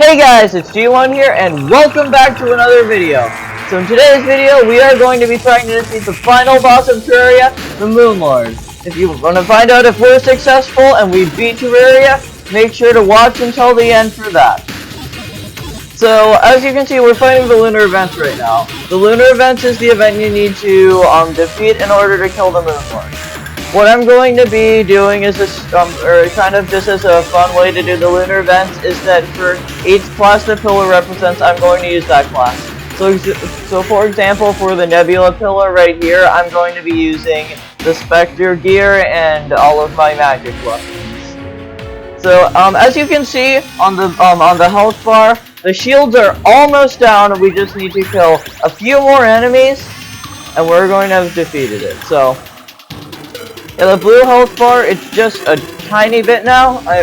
Hey guys, it's G1 here, and welcome back to another video. So in today's video, we are going to be trying to defeat the final boss of Terraria, the Moonlord. If you want to find out if we're successful and we beat Terraria, make sure to watch until the end for that. So, as you can see, we're fighting the Lunar Events right now. The Lunar Events is the event you need to defeat in order to kill the Moonlord. What I'm going to be doing is this, or kind of just as a fun way to do the Lunar Events, is that for each class the pillar represents, I'm going to use that class. So for example, for the Nebula Pillar right here, I'm going to be using the Spectre gear and all of my magic weapons. So, as you can see on the health bar, the shields are almost down, and we just need to kill a few more enemies, and we're going to have defeated it. So. Yeah, the blue health bar, it's just a tiny bit now. I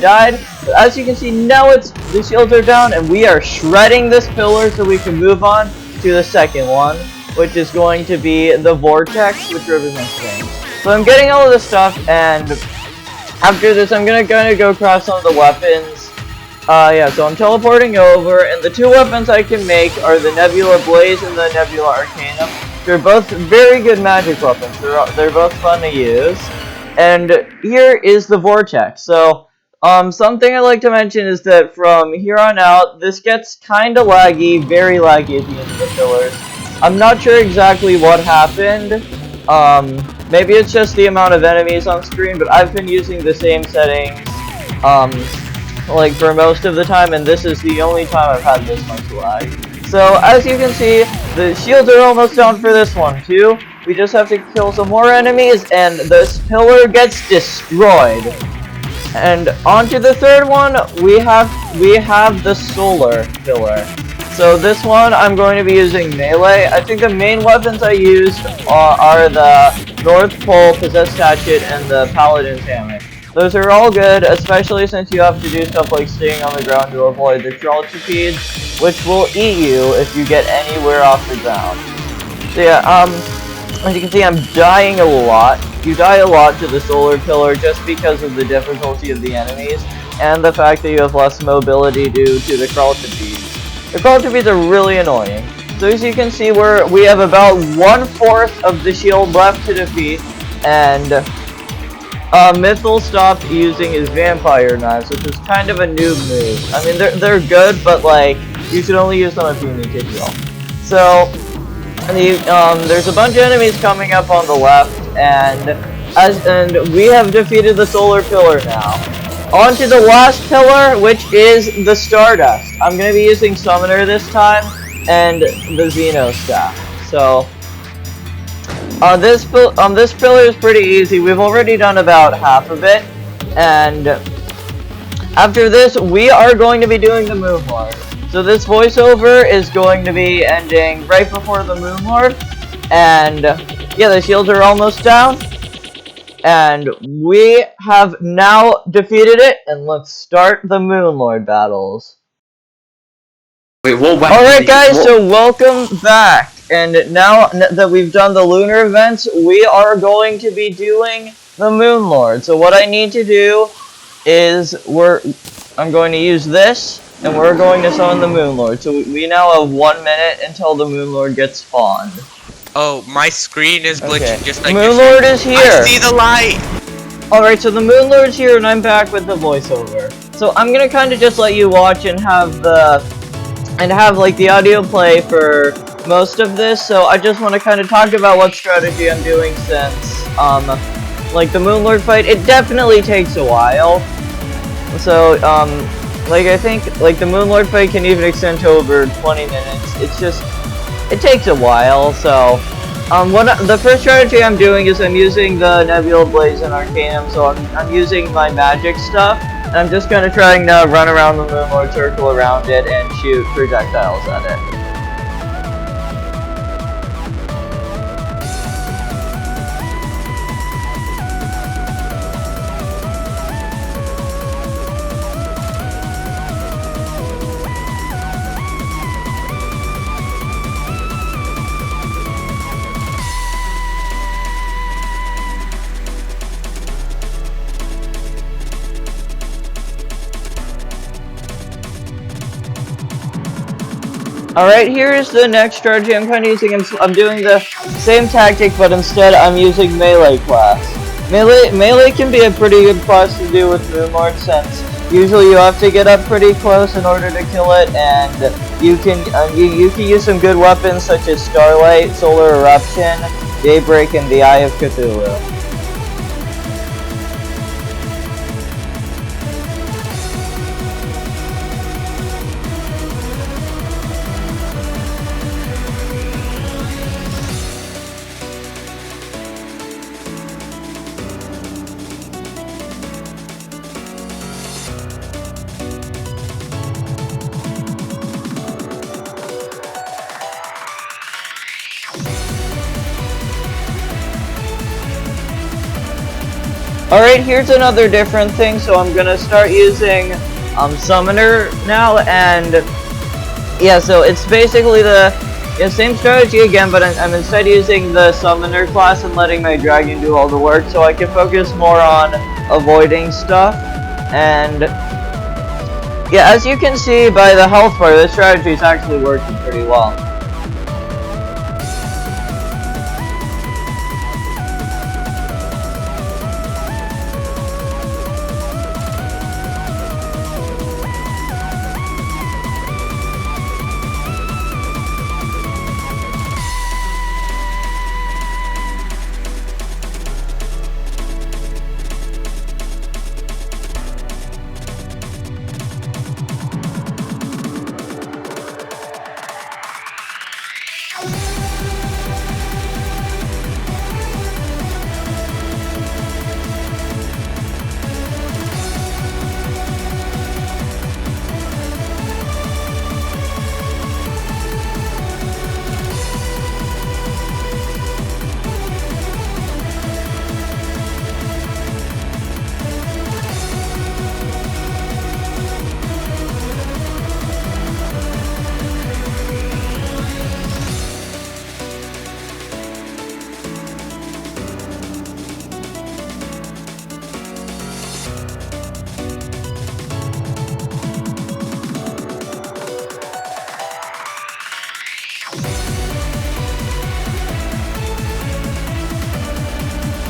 died. But as you can see, now the shields are down, and we are shredding this pillar so we can move on to the second one, which is going to be the Vortex, which represents things. So I'm getting all of this stuff, and after this, I'm gonna go craft some of the weapons. Yeah, so I'm teleporting over, and the two weapons I can make are the Nebula Blaze and the Nebula Arcanum. They're both very good magic weapons. They're both fun to use. And here is the Vortex. So, something I like to mention is that from here on out, this gets kinda laggy, very laggy at the end of the pillars. I'm not sure exactly what happened. Maybe it's just the amount of enemies on screen, but I've been using the same settings, like for most of the time, and this is the only time I've had this much lag. So, as you can see, the shields are almost down for this one, too. We just have to kill some more enemies, and this pillar gets destroyed. And onto the third one, we have the Solar Pillar. So this one, I'm going to be using melee. I think the main weapons I use are the North Pole, Possessed Hatchet, and the Paladin's Hammer. Those are all good, especially since you have to do stuff like staying on the ground to avoid the centipedes, which will eat you if you get anywhere off the ground. So yeah, as you can see, I'm dying a lot. You die a lot to the Solar Pillar just because of the difficulty of the enemies, and the fact that you have less mobility due to the centipedes. The centipedes are really annoying. So as you can see, we have about 1/4 of the shield left to defeat, and Mythal stopped using his vampire knives, which is kind of a noob move. I mean, they're good, but like you should only use them if you need to heal. So, there's a bunch of enemies coming up on the left, and we have defeated the Solar Pillar now. On to the last pillar, which is the Stardust. I'm gonna be using Summoner this time, and the Xeno Staff. So. This pillar is pretty easy. We've already done about half of it, and after this, we are going to be doing the Moonlord. So this voiceover is going to be ending right before the Moonlord, and yeah, the shields are almost down, and we have now defeated it, and let's start the Moonlord battles. Wait, what weapon? Alright guys, so welcome back, and now that we've done the Lunar Events, we are going to be doing the Moonlord. So what I need to do is, I'm going to use this, and we're going to summon the Moonlord. So we now have 1 minute until the Moonlord gets spawned. Oh, my screen is glitching just like Moonlord is here! I see the light! Alright, so the Moonlord's here, and I'm back with the voiceover. So I'm gonna kinda just let you watch and have like the audio play for most of this, so I just want to kind of talk about what strategy I'm doing since, like the Moonlord fight, it definitely takes a while. So, like I think, like the Moonlord fight can even extend to over 20 minutes. It takes a while, so, the first strategy I'm doing is I'm using the Nebula Blaze and Arcanum, so I'm using my magic stuff. And I'm just gonna try and run around the Moonlord, circle around it, and shoot projectiles at it. Alright, here's the next strategy I'm kind of using. I'm doing the same tactic, but instead I'm using melee class. Melee can be a pretty good class to do with Moonlord, since usually you have to get up pretty close in order to kill it, and you can use some good weapons such as Starlight, Solar Eruption, Daybreak, and the Eye of Cthulhu. Alright, here's another different thing. So I'm gonna start using Summoner now, and yeah, so it's basically the same strategy again, but I'm instead using the Summoner class and letting my dragon do all the work, so I can focus more on avoiding stuff. And yeah, as you can see by the health bar, this strategy is actually working pretty well.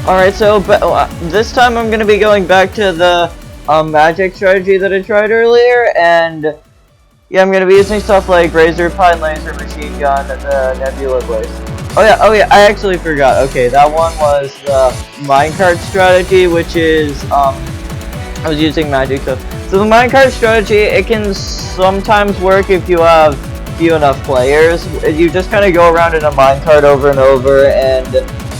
Alright, so this time I'm going to be going back to the magic strategy that I tried earlier, and yeah, I'm going to be using stuff like Razor Pine, Laser Machine Gun, Nebula Blaze. Oh yeah, I actually forgot. Okay, that one was the Minecart Strategy, which is, I was using magic stuff. So the Minecart Strategy, it can sometimes work if you have few enough players. You just kind of go around in a minecart over and over, and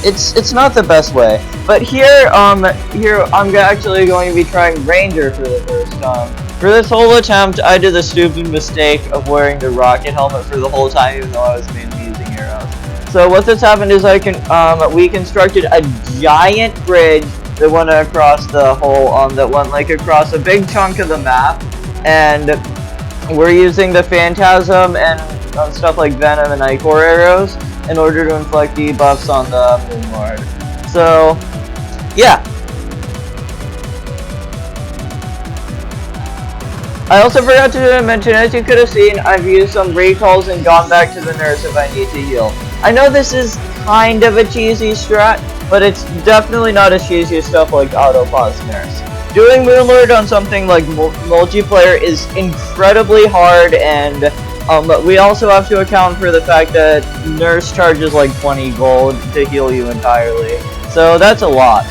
it's not the best way. But here I'm actually going to be trying Ranger for the first time. For this whole attempt, I did the stupid mistake of wearing the rocket helmet for the whole time, even though I was mainly using arrows. So what this happened is we constructed a giant bridge that went across the whole that went like across a big chunk of the map, and we're using the Phantasm and stuff like Venom and Ichor arrows in order to inflict debuffs on the Moonlord. So, yeah. I also forgot to mention, as you could have seen, I've used some recalls and gone back to the nurse if I need to heal. I know this is kind of a cheesy strat, but it's definitely not as cheesy as stuff like auto-pause nurse. Doing Moonlord on something like multiplayer is incredibly hard, and but we also have to account for the fact that nurse charges like 20 gold to heal you entirely. So that's a lot.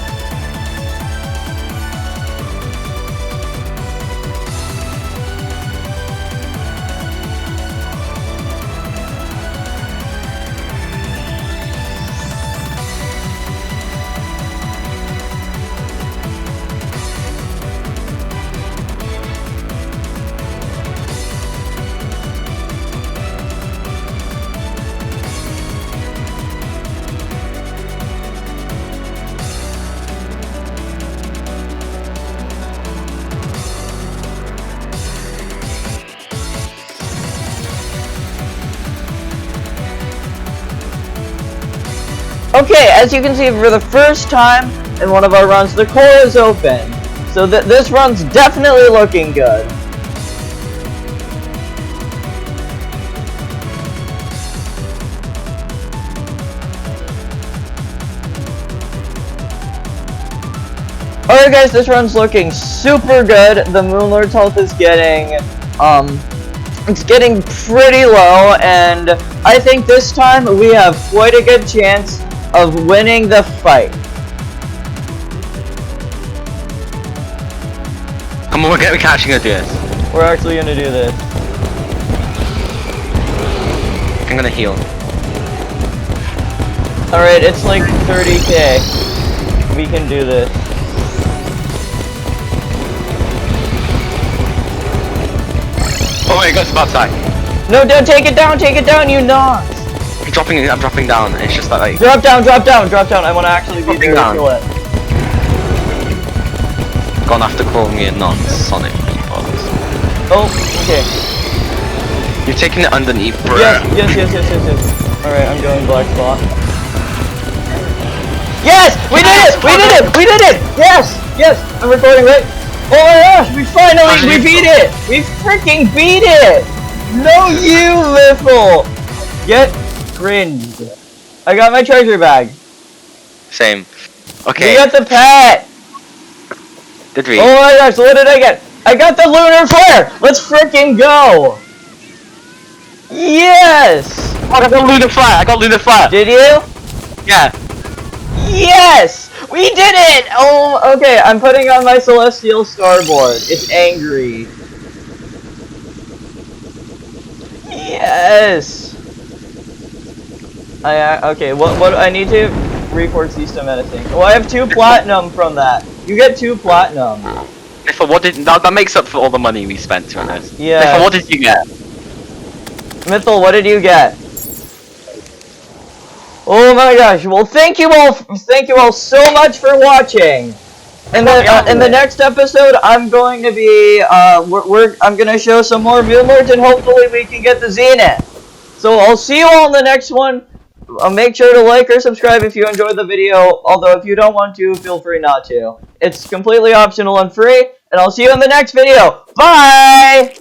Okay, as you can see, for the first time in one of our runs, the core is open. So this run's definitely looking good. yeah, guys, this run's looking super good. The Moonlord's health is getting, it's getting pretty low, and I think this time we have quite a good chance of winning the fight. Come on, we're actually gonna do this. We're actually gonna do this. I'm gonna heal. Alright, it's like 30k. We can do this. Oh my god, it's about time. No, don't take it down, you knock! I'm dropping down. It's just like Drop down. I want to actually be there to kill it. Gonna have to call me a non-Sonic beatbox. Oh, okay. You're taking it underneath, bro. Yes. Alright, I'm going black spot. Yes! We did it! Yes! I'm recording, right? Oh my gosh, we beat it! We freaking beat it! No, you little! Get cringed. I got my treasure bag. Same. Okay. We got the pet! Did we? Oh my gosh, what did I get? I got the lunar flare! Let's freaking go! Yes! Oh, I got lunar flare! Did you? Yeah. Yes! We did it! Oh, okay, I'm putting on my celestial starboard. It's angry. Yes! Okay, what I need to report system editing. Oh, I have 2 platinum from that. You get 2 platinum. That makes up for all the money we spent, to be honest. Yeah. What did you get? Mythal, what did you get? Oh my gosh! Well, thank you all so much for watching. In the next episode, I'm going to be I'm gonna show some more Moonlords, and hopefully we can get the Zenith. So I'll see you all in the next one. Make sure to like or subscribe if you enjoyed the video. Although if you don't want to, feel free not to. It's completely optional and free. And I'll see you in the next video. Bye.